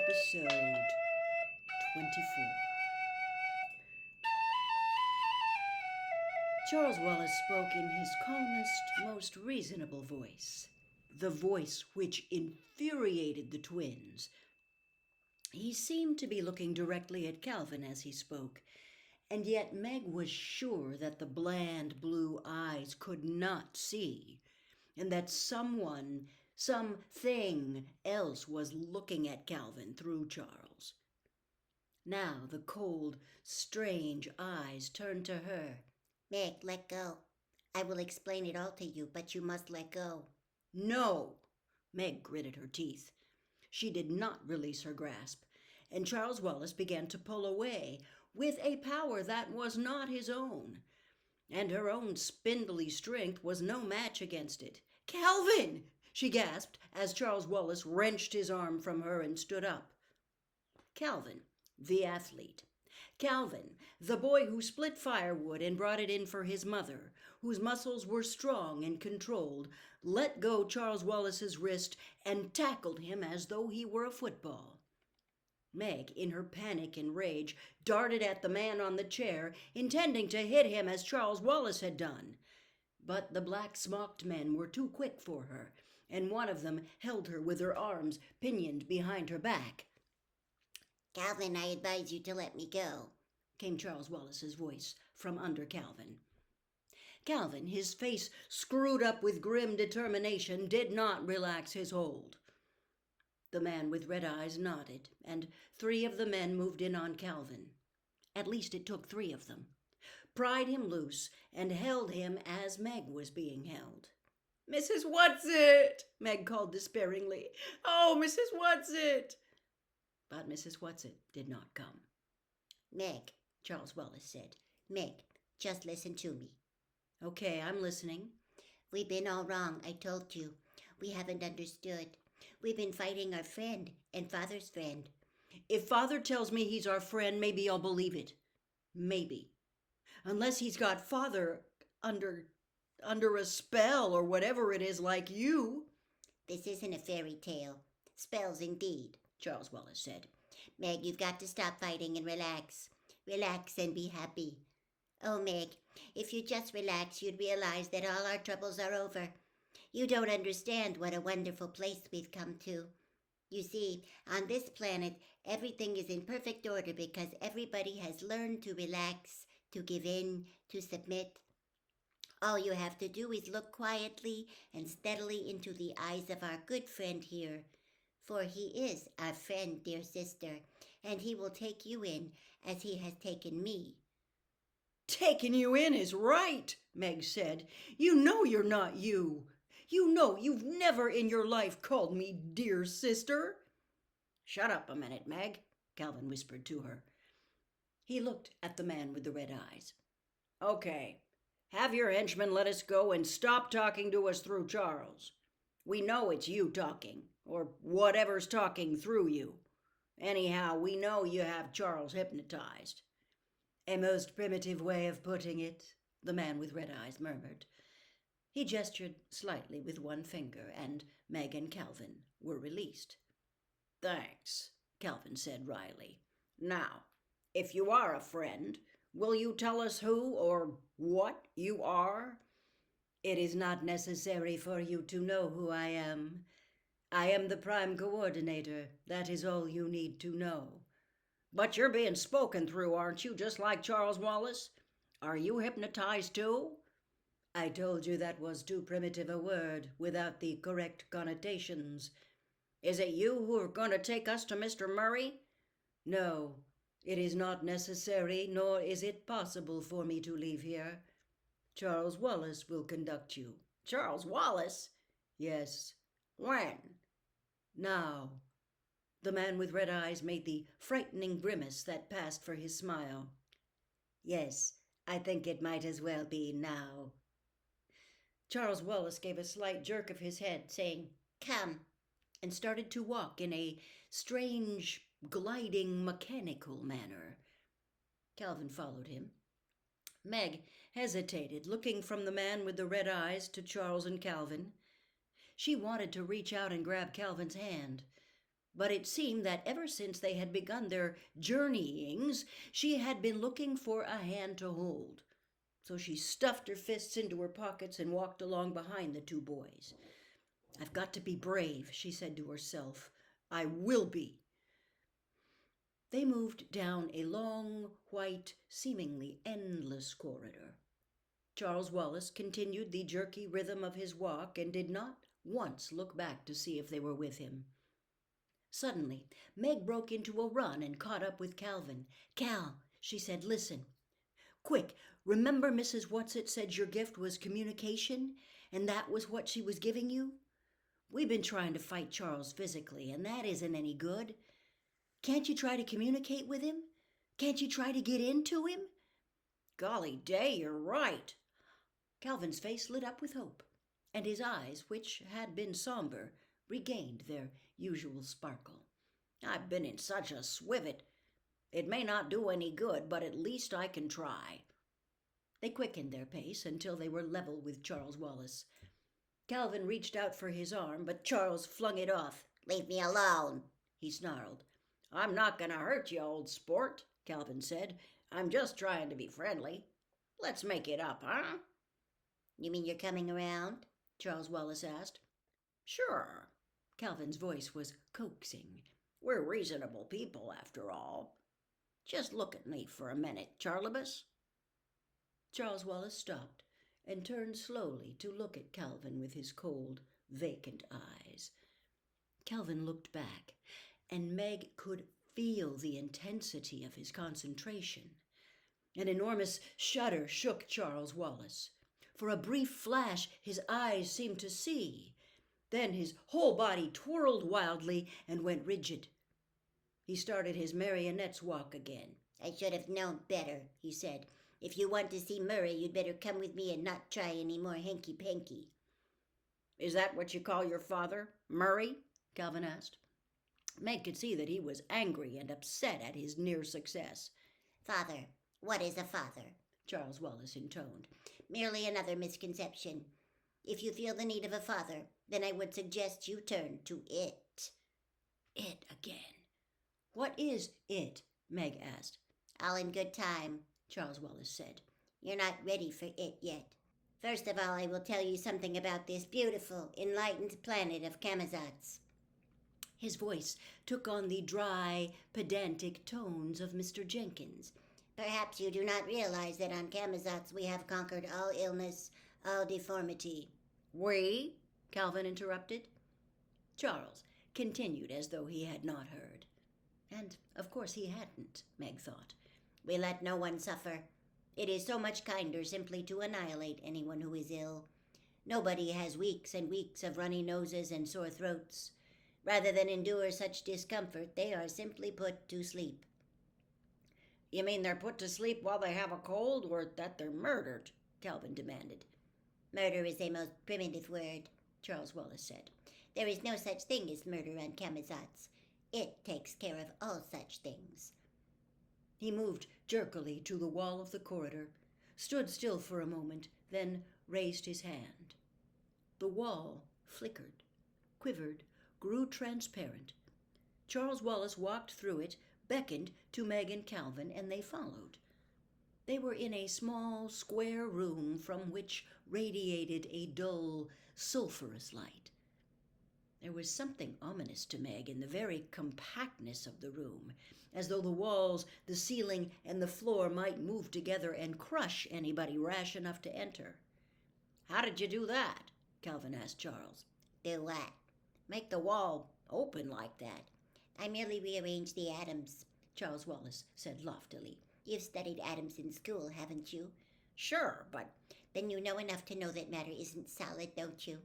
Episode 24. Charles Wallace spoke in his calmest, most reasonable voice, the voice which infuriated the twins. He seemed to be looking directly at Calvin as he spoke, and yet Meg was sure that the bland blue eyes could not see, and that something else was looking at Calvin through Charles. Now the cold, strange eyes turned to her. Meg, let go. I will explain it all to you, but you must let go. No! Meg gritted her teeth. She did not release her grasp, and Charles Wallace began to pull away with a power that was not his own, and her own spindly strength was no match against it. "Calvin!" she gasped as Charles Wallace wrenched his arm from her and stood up. Calvin, the athlete. Calvin, the boy who split firewood and brought it in for his mother, whose muscles were strong and controlled, let go Charles Wallace's wrist and tackled him as though he were a football. Meg, in her panic and rage, darted at the man on the chair, intending to hit him as Charles Wallace had done. But the black-smocked men were too quick for her, and one of them held her with her arms pinioned behind her back. Calvin, I advise you to let me go, came Charles Wallace's voice from under Calvin. Calvin, his face screwed up with grim determination, did not relax his hold. The man with red eyes nodded, and 3 of the men moved in on Calvin. At least it took 3 of them. Pried him loose and held him as Meg was being held. "Mrs. Whatsit!" Meg called despairingly. "Oh, Mrs. Whatsit!" But Mrs. Whatsit did not come. Meg, Charles Wallace said. Meg, just listen to me. Okay, I'm listening. We've been all wrong, I told you. We haven't understood. We've been fighting our friend and Father's friend. If Father tells me he's our friend, maybe I'll believe it. Maybe. Unless he's got Father under a spell or whatever it is, like you. This isn't a fairy tale. Spells indeed, Charles Wallace said. Meg, you've got to stop fighting and relax. Relax and be happy. Oh, Meg, if you just relax, you'd realize that all our troubles are over. You don't understand what a wonderful place we've come to. You see, on this planet, everything is in perfect order because everybody has learned to relax, to give in, to submit. All you have to do is look quietly and steadily into the eyes of our good friend here. For he is our friend, dear sister, and he will take you in as he has taken me. "Taking you in is right," Meg said. "You know you're not you. You know you've never in your life called me dear sister." "Shut up a minute, Meg," Calvin whispered to her. He looked at the man with the red eyes. "Okay, have your henchmen let us go and stop talking to us through Charles. We know it's you talking, or whatever's talking through you. Anyhow, we know you have Charles hypnotized." "A most primitive way of putting it," the man with red eyes murmured. He gestured slightly with one finger, and Meg and Calvin were released. "Thanks," Calvin said wryly. "Now, if you are a friend, will you tell us who or what you are?" "It is not necessary for you to know who I am. I am the Prime Coordinator. That is all you need to know." "But you're being spoken through, aren't you, just like Charles Wallace? Are you hypnotized too?" "I told you that was too primitive a word, without the correct connotations." "Is it you who are going to take us to Mr. Murray?" "No, it is not necessary, nor is it possible for me to leave here. Charles Wallace will conduct you." "Charles Wallace?" "Yes." "When?" "Now." The man with red eyes made the frightening grimace that passed for his smile. "Yes, I think it might as well be now." Charles Wallace gave a slight jerk of his head, saying, "Come," and started to walk in a strange, gliding, mechanical manner. Calvin followed him. Meg hesitated, looking from the man with the red eyes to Charles and Calvin. She wanted to reach out and grab Calvin's hand, but it seemed that ever since they had begun their journeyings, she had been looking for a hand to hold. So she stuffed her fists into her pockets and walked along behind the two boys. "I've got to be brave," she said to herself. "I will be." They moved down a long, white, seemingly endless corridor. Charles Wallace continued the jerky rhythm of his walk and did not once look back to see if they were with him. Suddenly, Meg broke into a run and caught up with Calvin. "Cal," she said, "listen. Quick, remember Mrs. Whatsit said your gift was communication, and that was what she was giving you? We've been trying to fight Charles physically, and that isn't any good. Can't you try to communicate with him? Can't you try to get into him?" "Golly day, you're right." Calvin's face lit up with hope, and his eyes, which had been somber, regained their usual sparkle. "I've been in such a swivet. It may not do any good, but at least I can try." They quickened their pace until they were level with Charles Wallace. Calvin reached out for his arm, but Charles flung it off. "Leave me alone," he snarled. "I'm not going to hurt you, old sport," Calvin said. "I'm just trying to be friendly. Let's make it up, huh?" "You mean you're coming around?" Charles Wallace asked. "Sure." Calvin's voice was coaxing. "We're reasonable people, after all. Just look at me for a minute, Charlibus." Charles Wallace stopped and turned slowly to look at Calvin with his cold, vacant eyes. Calvin looked back, and Meg could feel the intensity of his concentration. An enormous shudder shook Charles Wallace. For a brief flash, his eyes seemed to see. Then his whole body twirled wildly and went rigid. He started his marionette's walk again. "I should have known better," he said. "If you want to see Murray, you'd better come with me and not try any more hanky-panky." "Is that what you call your father, Murray?" Calvin asked. Meg could see that he was angry and upset at his near success. "Father, what is a father?" Charles Wallace intoned. "Merely another misconception. If you feel the need of a father, then I would suggest you turn to it." "It again. What is it?" Meg asked. "All in good time," Charles Wallace said. "You're not ready for it yet. First of all, I will tell you something about this beautiful, enlightened planet of Camazotz." His voice took on the dry, pedantic tones of Mr. Jenkins. "Perhaps you do not realize that on Camazotz we have conquered all illness, all deformity." "We?" Calvin interrupted. Charles continued as though he had not heard. And, of course, he hadn't, Meg thought. "We let no one suffer. It is so much kinder simply to annihilate anyone who is ill. Nobody has weeks and weeks of runny noses and sore throats. Rather than endure such discomfort, they are simply put to sleep." "You mean they're put to sleep while they have a cold, or that they're murdered?" Calvin demanded. "Murder is a most primitive word," Charles Wallace said. "There is no such thing as murder on Camazotz. It takes care of all such things." He moved jerkily to the wall of the corridor, stood still for a moment, then raised his hand. The wall flickered, quivered, grew transparent. Charles Wallace walked through it, beckoned to Meg and Calvin, and they followed. They were in a small, square room from which radiated a dull, sulphurous light. There was something ominous to Meg in the very compactness of the room, as though the walls, the ceiling, and the floor might move together and crush anybody rash enough to enter. "How did you do that?" Calvin asked Charles. "Do what?" "Make the wall open like that." "I merely rearranged the atoms," Charles Wallace said loftily. "You've studied atoms in school, haven't you?" "Sure, but—" "Then you know enough to know that matter isn't solid, don't you?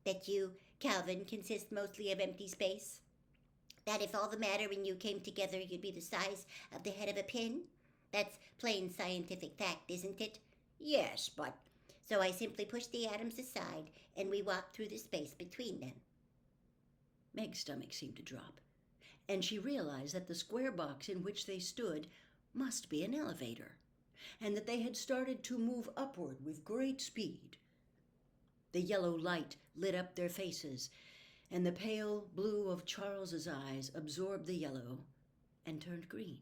That you, Calvin, consist mostly of empty space? That if all the matter in you came together, you'd be the size of the head of a pin? That's plain scientific fact, isn't it?" "Yes, but—" "So I simply pushed the atoms aside, and we walked through the space between them." Meg's stomach seemed to drop, and she realized that the square box in which they stood must be an elevator, and that they had started to move upward with great speed. The yellow light lit up their faces, and the pale blue of Charles's eyes absorbed the yellow and turned green.